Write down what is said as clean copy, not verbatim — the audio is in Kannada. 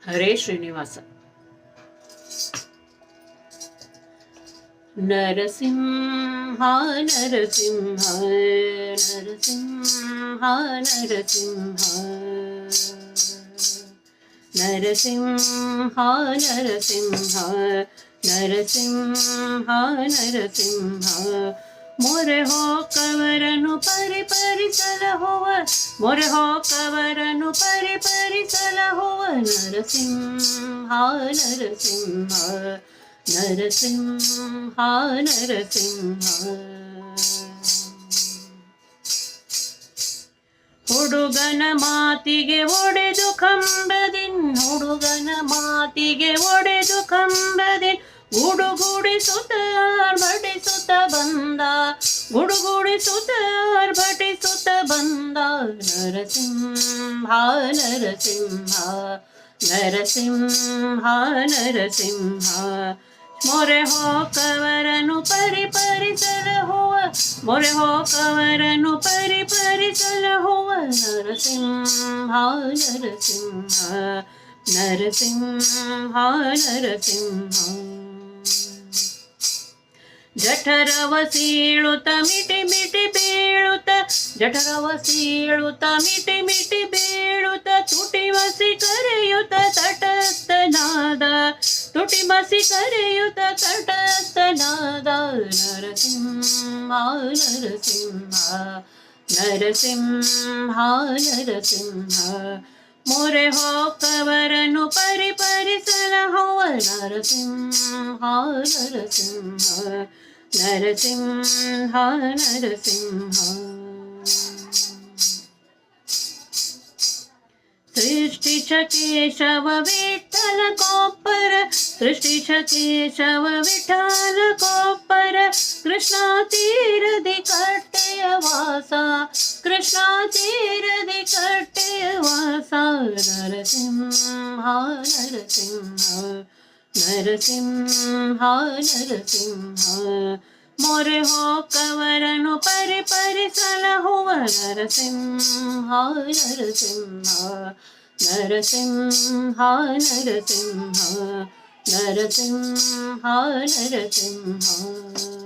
ಹರೇ ಶ್ರೀನಿವಾಸ. ನರಸಿಂಹ ನರಸಿಂಹ ನರಸಿಂಹ ನರಸಿಂಹ ನರಸಿಂಹ ನರಸಿಂಹ ನರಸಿಂಹ ನರಸಿಂಹ ಮೊರೆ ಹೋಕವರನು ಪರಿಪರಿಸಲಹುವ ಮೊರೆ ಹೋಕವರನು ಪರಿಪರಿಸಲಹುವ ನರಸಿಂಹ ನರಸಿಂಹ ನರಸಿಂಹ ನರಸಿಂಹ. ಹುಡುಗನ ಮಾತಿಗೆ ಒಡೆದು ಕಂಬದಿನ್ ಹುಡುಗನ ಮಾತಿಗೆ ಒಡೆದು ಕಂಬದಿನ್ ಗುಡುಗುಡಿಸುತ್ತ ಆರ್ಭಟಿಸುತ್ತ ಬಂದ ಗುಡುಗುಡಿಸುತ್ತ ಆರ್ಭಟಿಸುತ್ತ ಬಂದ ನರಸಿಂಹ ನರಸಿಂಹ ನರಸಿಂಹ ನರಸಿಂಹ. ಮೊರೆ ಹೋಕವರನು ಪರಿಪರಿಸಲಹುವ ಮೊರೆ ಹೋಕವರನು ಪರಿಪರಿಸಲಹುವ ನರಸಿಂಹ ನರಸಿಂಹ ನರಸಿಂಹ ನರಸಿಂಹ. ಜಠರವ ಸೀಳುತ್ತ ಮಿಟಿ ಮಿಟಿ ಬೀಳುತ್ತ ಜಠರವ ಸೀಳುತ್ತ ಮಿಟಿ ಮಿಟಿ ಬೀಳುತ್ತ ತುಟಿ ಮಸಿ ಕರೆಯುತ್ತ ತಟಸ್ಥನಾದ ತುಟಿ ಮಸಿ ಕರೆಯುತ್ತ ತಟಸ್ಥನಾದ ನರಸಿಂಹ ನರಸಿಂಹ ನರಸಿಂಹ ನರಸಿಂಹ. ಮೊರೆ ಹೋಕವರನು ಪರಿಪರಿಸಲಹುವ ನರಸಿಂಹ ನರಸಿಂಹ ನರಸಿಂಹ ನರಸಿಂಹ. ಸೃಷ್ಟಿಶ ಕೇಶವ ವಿಠಲ ಕೊಪ್ಪರ ಸೃಷ್ಟಿಶ ಕೇಶವ ವಿಠಲ ಕೊಪ್ಪರ ಕೃಷ್ಣ ತೀರದಿ ಕಟ್ಟೆಯ ವಾಸ ಕೃಷ್ಣ ತೀರದಿ ಕಟ್ಟೆಯ ವಾಸ ನರಸಿಂಹ ನರಸಿಂಹ ನರಸಿಂಹ ನರಸಿಂಹ. ಮೊರೆ ಹೋಕವರನು ಪರಿಪರಿಸಲಹುವ ನರಸಿಂಹ ನರಸಿಂಹ ನರಸಿಂಹ ನರಸಿಂಹ ನರಸಿಂಹ ನರಸಿಂಹ.